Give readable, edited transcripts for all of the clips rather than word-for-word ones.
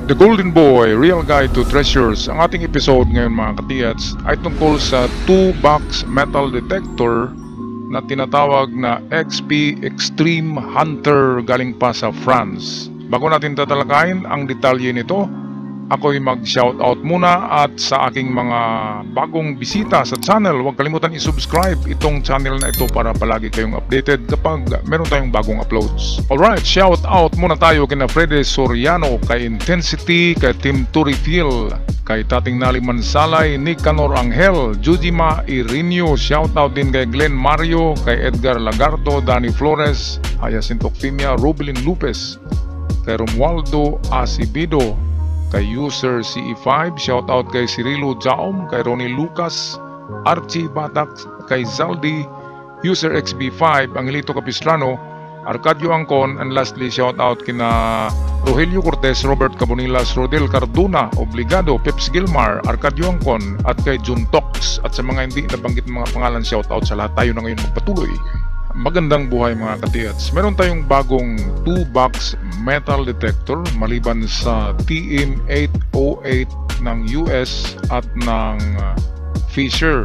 The Golden Boy, Real Guide to Treasures. Ang ating episode ngayon mga katiyats ay tungkol sa 2-box metal detector na tinatawag na XP Extreme Hunter galing pa sa France. Bago natin tatalakayin ang detalye nito, ako'y mag-shoutout muna at sa aking mga bagong bisita sa channel, huwag kalimutan i-subscribe itong channel na ito para palagi kayong updated kapag meron tayong bagong uploads. Alright, shoutout muna tayo kina Freddy Soriano, kay Intensity, kay Team Turifil, kay Tating Nali Mansalay, Nicanor Angel, Jujima Irinio, shoutout din kay Glenn Mario, kay Edgar Lagarto, Danny Flores, Hyacinth Octimia, Rubilin Lupez, kay Romualdo Asibido, kay user CE5, shoutout kay Cirilo Jaom, kay Ronnie Lucas, Archie Batak, kay Zaldi, user XB5, Angelito Capistrano, Arcadio Angcon, and lastly shoutout kina Rogelio Cortez, Robert Cabonilas, Rodel Carduna, Obligado, Peps Gilmar, Arcadio Angcon, at kay Jun Tox. At sa mga hindi nabanggit mga pangalan, shoutout sa lahat. Tayo na ngayon magpatuloy. Magandang buhay mga katiyats. Meron tayong bagong 2-box metal detector maliban sa TM808 ng US at ng Fisher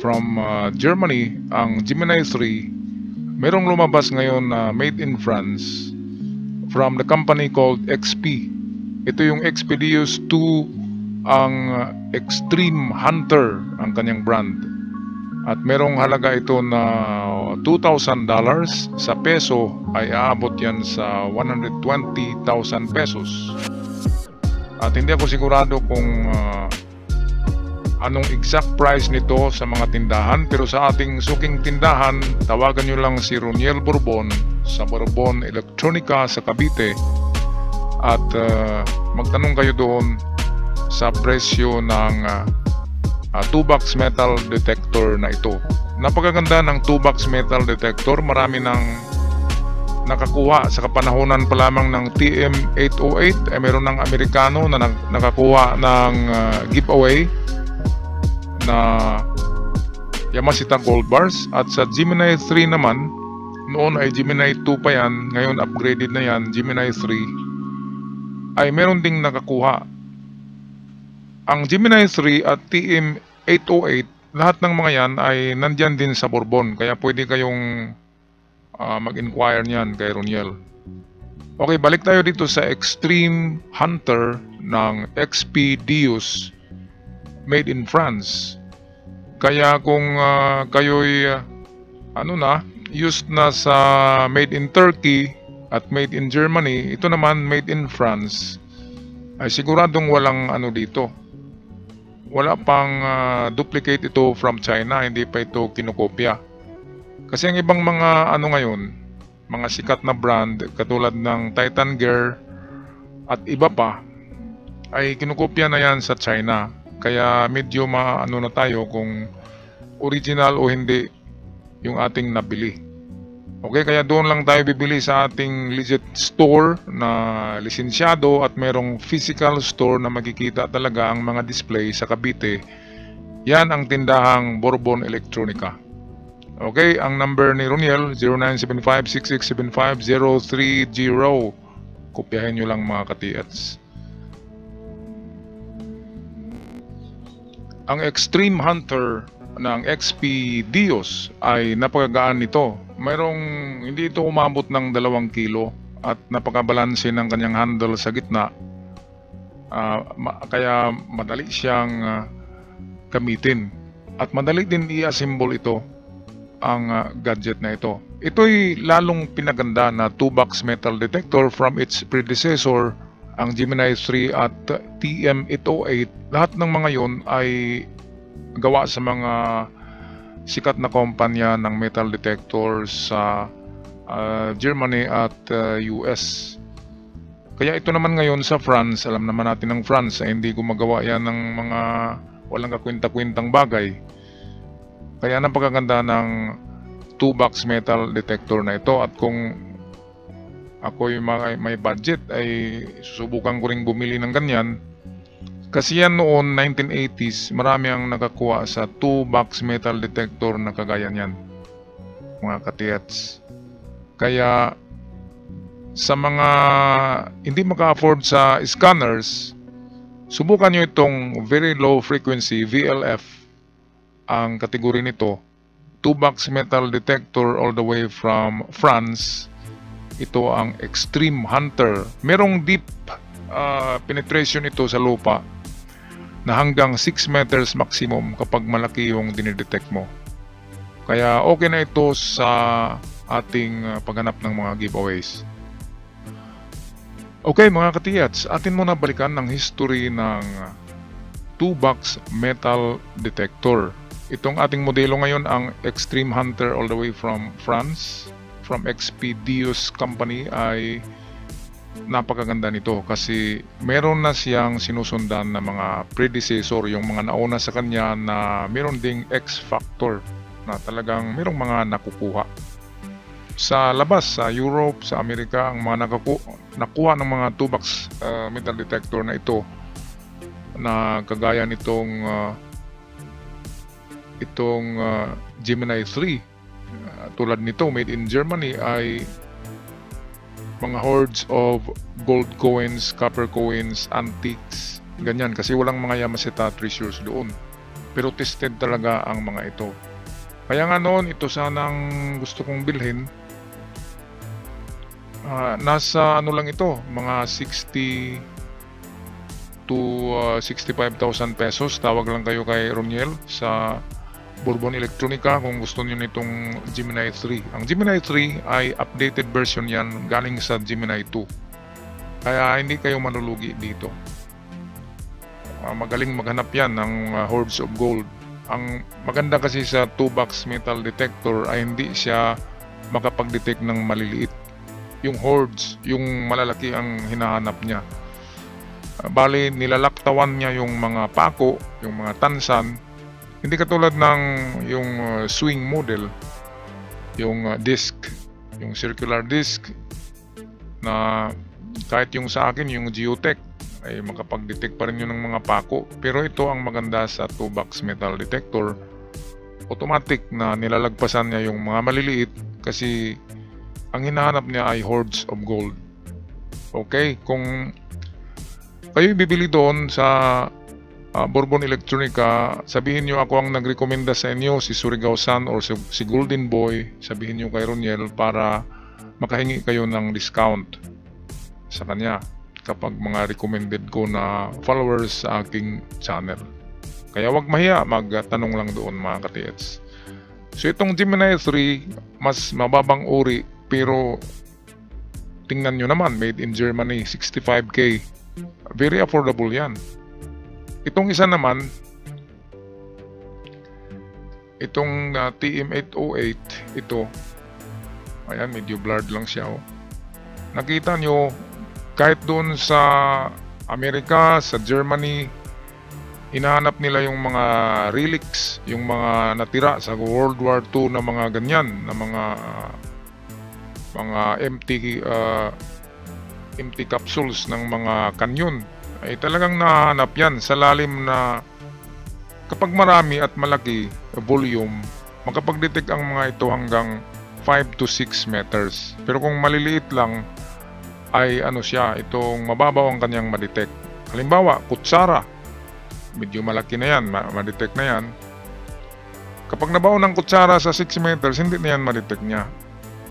from Germany, ang Gemini 3. Merong lumabas ngayon na made in France from the company called XP. Ito yung Expedius 2, ang Extreme Hunter ang kanyang brand. At merong halaga ito na $2,000. Sa peso ay aabot yan sa 120,000 pesos. At hindi ako sigurado kung anong exact price nito sa mga tindahan. Pero sa ating suking tindahan, tawagan nyo lang si Roniel Bourbon sa Bourbon Electronica sa Cavite. At magtanong kayo doon sa presyo ng 2-box metal detector na ito. Napakaganda ng 2-box metal detector. Marami nang nakakuha sa kapanahonan pa lamang ng TM808. Meron ng Amerikano na nakakuha ng giveaway na Yamashita Gold Bars. At sa Gemini 3 naman, noon ay Gemini 2 pa yan, ngayon upgraded na yan, Gemini 3, ay meron ding nakakuha. Ang Gemini 3 at TM808, lahat ng mga yan ay nandyan din sa Bourbon. Kaya pwede kayong mag-inquire niyan kay Roniel. Okay, balik tayo dito sa Extreme Hunter ng Expedius made in France. Kaya kung kayo'y used na sa made in Turkey at made in Germany, ito naman made in France, ay siguradong walang dito. Wala pang duplicate ito from China, hindi pa ito kinokopya. Kasi ang ibang mga ngayon, mga sikat na brand katulad ng Titan Gear at iba pa, ay kinokopya na yan sa China. Kaya medyo na tayo kung original o hindi yung ating nabili. Okay, kaya doon lang tayo bibili sa ating legit store na lisensyado at merong physical store na makikita talaga ang mga display sa Cavite. Yan ang tindahang Bourbon Electronica. Okay, ang number ni Roniel 0975-6675-030. Kopyahin nyo lang mga katiyats. Ang Extreme Hunter ng Expedius ay napakagaan nito. Mayroong hindi ito umabot ng 2 kilo at napakabalanse ng kanyang handle sa gitna. Kaya madali siyang gamitin at madali din i-assemble ito ang gadget na ito. Ito'y lalong pinaganda na 2-box metal detector from its predecessor, ang Gemini 3 at TM808. Lahat ng mga yon ay gawa sa mga sikat na kumpanya ng metal detectors sa Germany at US. Kaya ito naman ngayon sa France, alam naman natin ng France ay hindi gumagawa yan ng mga walang kakwinta-kwintang bagay. Kaya napakaganda ng 2-box metal detector na ito. At kung ako'y may budget ay susubukan ko ring bumili ng ganyan. Kasi yan noon, 1980s, marami ang nakakuha sa 2-box metal detector na kagaya niyan, mga katiyats. Kaya Sa mga hindi maka-afford sa scanners, subukan nyo itong very low frequency VLF. Ang kategory nito, 2-box metal detector all the way from France. Ito ang Extreme Hunter. Merong deep penetration ito sa lupa na hanggang 6 meters maximum kapag malaki yung dinidetect mo. Kaya okay na ito sa ating paghanap ng mga giveaways. Okay mga katiyats, atin muna balikan ng history ng 2-box metal detector. Itong ating modelo ngayon ang Extreme Hunter all the way from France, from Expedius Company, ay napakaganda nito kasi meron na siyang sinusundan na mga predecessor, yung mga nauna sa kanya na meron ding X-factor na talagang merong mga nakukuha. Sa labas, sa Europe, sa Amerika, ang mga nakuha ng mga 2-box metal detector na ito na kagaya nitong Gemini 3, tulad nito made in Germany, ay mga hordes of gold coins, copper coins, antiques, ganyan, kasi walang mga Yamashita treasures doon, pero tested talaga ang mga ito. Kaya nga noon, ito sanang gusto kong bilhin. Nasa ano lang ito, mga 60 to 65,000 pesos. Tawag lang kayo kay Roniel sa Bourbon Electronica kung gusto niyo nitong Gemini 3. Ang Gemini 3 ay updated version yan, galing sa Gemini 2. Kaya hindi kayo malulugi dito. Magaling maghanap yan ng hordes of gold. Ang maganda kasi sa 2-box metal detector ay hindi siya makapag-detect ng maliliit. Yung hordes, yung malalaki ang hinahanap niya. Bali, nilalaktawan niya yung mga pako, yung mga tansan. Hindi katulad ng yung swing model, yung disc, yung circular disc, na kahit yung sa akin, yung Geotech, ay makapag-detect pa rin yun ng mga pako. Pero ito ang maganda sa 2-box metal detector. Automatic na nilalagpasan niya yung mga maliliit kasi ang hinahanap niya ay hordes of gold. Okay, kung kayo bibili doon sa Bourbon Electronica, sabihin nyo ako ang nagrekomenda sa inyo, si Surigao San or si Golden Boy, sabihin nyo kay Roniel para makahingi kayo ng discount sa kanya kapag mga recommended ko na followers sa aking channel. Kaya wag mahiya, magtanong lang doon mga katiyats. So itong Gemini 3, mas mababang uri, pero tingnan nyo naman, made in Germany, 65K. Very affordable yan. Itong isa naman, itong TM808, ito, ayan, medyo blurred lang siya. Oh. Nakita nyo, kahit doon sa Amerika, sa Germany, hinahanap nila yung mga relics, yung mga natira sa World War II na mga ganyan, na mga empty capsules ng mga kanyon. Ay talagang nahanap yan sa lalim na kapag marami at malaki volume, makapag-detect ang mga ito hanggang 5 to 6 meters. Pero kung maliliit lang, ay ano siya, itong mababaw ang kanyang ma-detect. Halimbawa, kutsara, medyo malaki na yan, ma-detect na yan. Kapag nabaon ng kutsara sa 6 meters, hindi na yan ma-detect niya.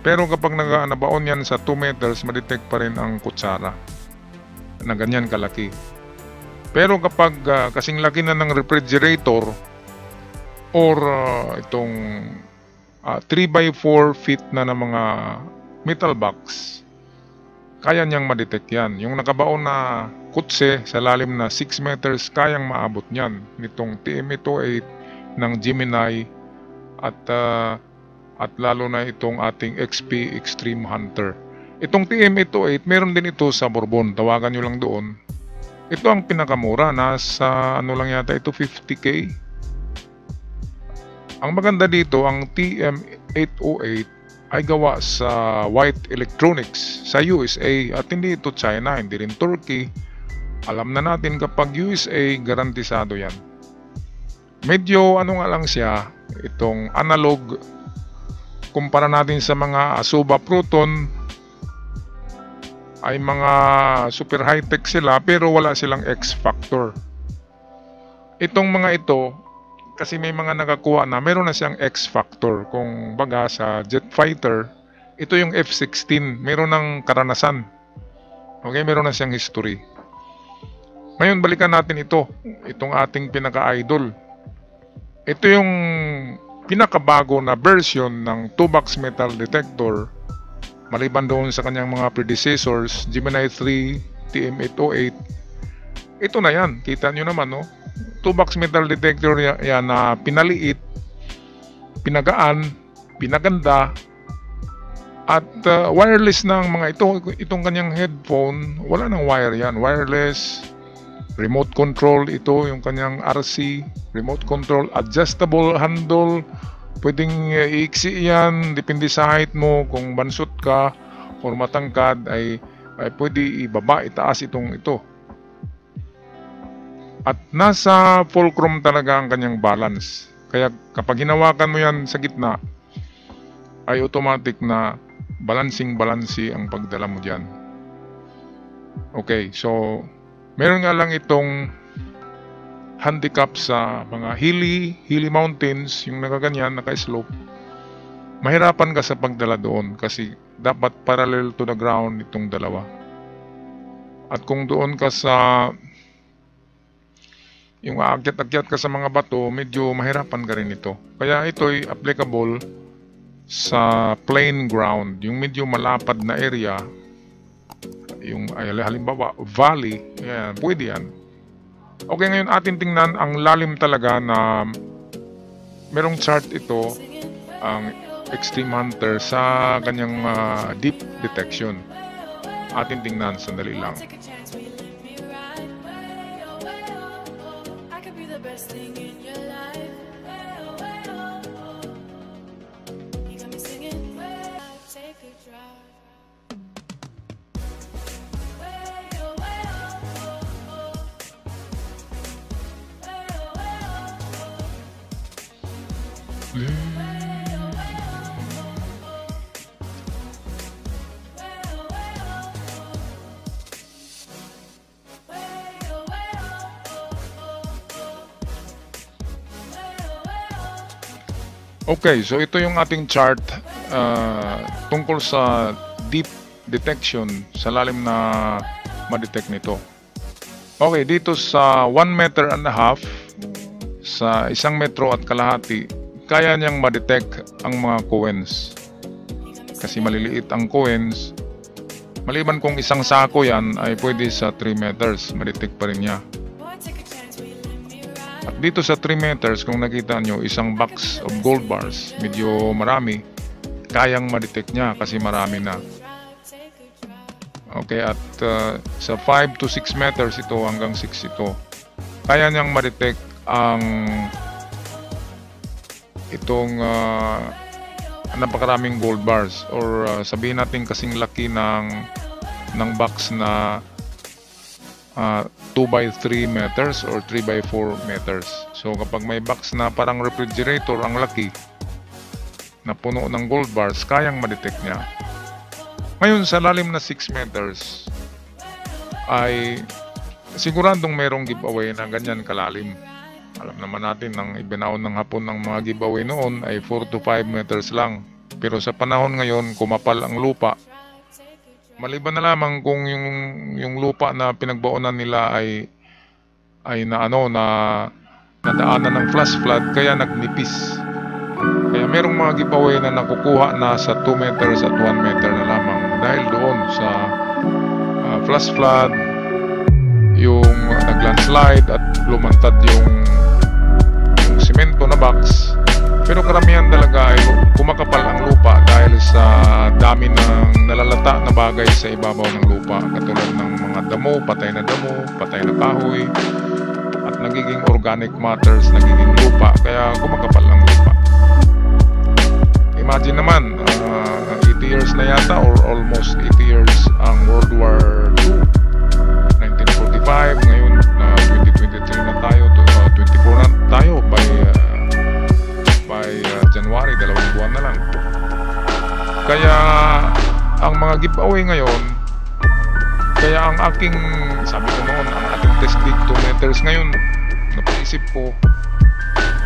Pero kapag nabaon yan sa 2 meters, ma-detect pa rin ang kutsara na ganyan kalaki. Pero kapag kasing laki na ng refrigerator or itong 3x4 feet na ng mga metal box, kaya niyang ma-detect yan. Yung nakabaon na kutse sa lalim na 6 meters, kayang maabot niyan nitong TM808 ng Gemini at lalo na itong ating XP Extreme Hunter. Itong TM808, meron din ito sa Bourbon. Tawagan nyo lang doon. Ito ang pinakamura. Nasa ano lang yata ito, 50K. Ang maganda dito, ang TM808 ay gawa sa White Electronics sa USA at hindi ito China, hindi rin Turkey. Alam na natin kapag USA, garantisado yan. Medyo ano nga lang siya, itong analog, kumpara natin sa mga Asoba Proton, ay mga super high-tech sila pero wala silang X factor. Itong mga ito, kasi may mga nakakuha na meron na siyang X factor. Kung baga sa jet fighter, ito yung F-16, meron ng karanasan. Okay, meron na siyang history. Ngayon, balikan natin itong ating pinaka-idol. Ito yung pinakabago na version ng 2-box metal detector. Maliban doon sa kanyang mga predecessors, Gemini 3, TM808. Ito na yan, kita nyo naman, no? 2-box metal detector yan na pinaliit, pinagaan, pinaganda, at wireless ng mga itong kanyang headphone. Wala nang wire yan, wireless, remote control ito, yung kanyang RC, remote control, adjustable handle, pwedeng iiksi yan, depende sa height mo, kung bansot ka or matangkad ay pwede ibaba, itaas ito. At nasa fulcrum talaga ang kanyang balance. Kaya kapag hinawakan mo yan sa gitna, ay automatic na balancing ang pagdala mo dyan. Okay, so meron nga lang itong handicap sa mga hilly mountains, yung nakaganyan, naka-slope. Mahirapan ka sa pagdala doon kasi dapat parallel to the ground itong dalawa. At kung doon ka sa yung aakyat-akyat ka sa mga bato, medyo mahirapan ka rin ito. Kaya ito'y applicable sa plain ground, yung medyo malapad na area, yung halimbawa valley, yan, pwede yan. Okay, ngayon atin tingnan ang lalim talaga na merong chart ito, ang Extreme Hunter sa kanyang deep detection. Atin tingnan, sandali lang. Okay, so ito yung ating chart tungkol sa deep detection, sa lalim na ma-detect nito. Okay, dito sa 1.5 meter, sa 1 metro at kalahati, kaya niyang ma-detect ang mga coins. Kasi maliliit ang coins. Maliban kung isang sako yan, ay pwede sa 3 meters, ma-detect pa rin niya. At dito sa 3 meters, kung nakita nyo, isang box of gold bars, medyo marami, kayang ma-detect niya kasi marami na. Okay, at sa 5 to 6 meters ito, hanggang 6 ito, kaya niyang ma-detect ang itong napakaraming gold bars, or sabihin natin kasing laki ng box na 2x3 meters or 3x4 meters. So kapag may box na parang refrigerator ang laki na puno ng gold bars, kayang ma-detect niya. Ngayon sa lalim na 6 meters ay siguradong merong giveaway na ganyan kalalim. Alam naman natin ang ibinaon ng hapon ng mga giveaway noon ay 4 to 5 meters lang. Pero sa panahon ngayon, kumapal ang lupa. Maliban na lamang kung yung lupa na pinagbaonan nila ay nadaanan ng flash flood, kaya nagnipis. Kaya merong mga giveaway na nakukuha na sa 2 meters at 1 meter na lamang dahil doon sa flash flood, yung naglandslide at lumantad yung semento na box. Pero karamihan talaga ay kumakapal ang lupa dahil sa dami ng nalalata na bagay sa ibabaw ng lupa, katulad ng mga damo, patay na kahoy, at nagiging organic matters, nagiging lupa, kaya kumakapal ang lupa. Imagine naman, 80 years na yata or almost 80 years ang World War II, 1945, ngayon 2023 na tayo, 24 na tayo, by January, 2 buwan na lang. Kaya ang mga giveaway ngayon Kaya ang aking, sabi ko noon, ang ating test dig 2 meters. Ngayon, napaisip ko,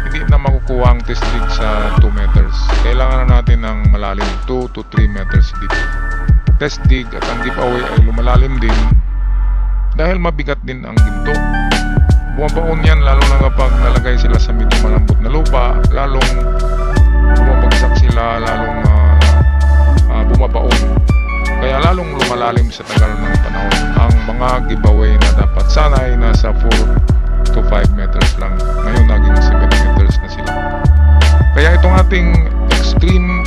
hindi na makukuha ang test dig sa 2 meters. Kailangan na natin ng malalim 2 to 3 meters deep. Test dig at ang giveaway ay lumalalim din dahil mabigat din ang ginto. Bumabaon yan lalo na kapag nalagay sila sa medyo malambot na lupa, lalong bumabagsak sila, lalong bumabaon. Kaya lalong lumalalim sa tagal ng panahon ang mga giveaway na dapat sana ay nasa 4 to 5 meters lang. Ngayon naging 7 meters na sila. Kaya itong ating Extreme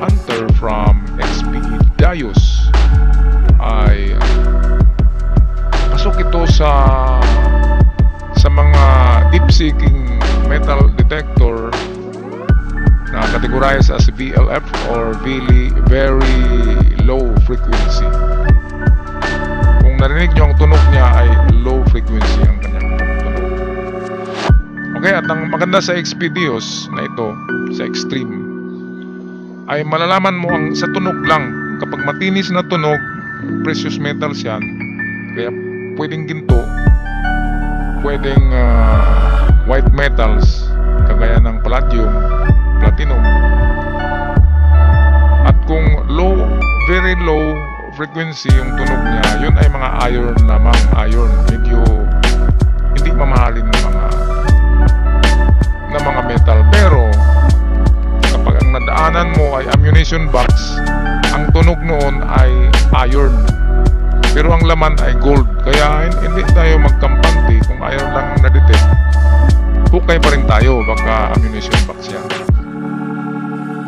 Hunter from XP Dayos ay pasok ito sa mga deep seeking metal detector na categorized as VLF or very low frequency. Kung narinig nyo ang tunog niya ay low frequency ang kanyang tunog. Okay, at ang maganda sa XP Dayos na ito, sa Extreme, ay malalaman mo ang sa tunog lang. Kapag matinis na tunog, precious metals yan, kaya pwedeng ginto, pwedeng white metals kagaya ng palladium, platinum, at kung low, very low frequency yung tunog niya, yun ay mga iron lamang. Iron, medyo hindi mamahalin na mga metal. Pero kapag ang nadaanan mo ay ammunition box, ang tunog noon ay iron, pero ang laman ay gold. Kaya hindi tayo magkampante kung iron lang ang na-detect. Hukay pa rin tayo, baka ammunition box yan.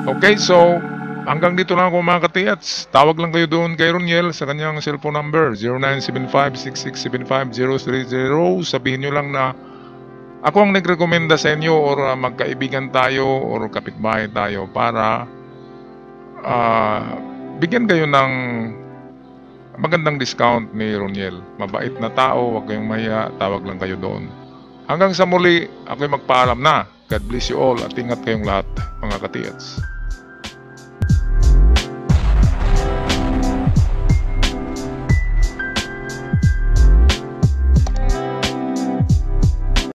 Okay, so hanggang dito lang ako mga katiyats. Tawag lang kayo doon kay Roniel sa kanyang cellphone number 0975-6675-030. Sabihin nyo lang na ako ang nagrekomenda sa inyo or magkaibigan tayo or kapitbahay tayo para bigyan kayo ng magandang discount ni Roniel. Mabait na tao, huwag kayong mahiya, tawag lang kayo doon. Hanggang sa muli, ako'y magpaalam na. God bless you all at ingat kayong lahat mga katiyats.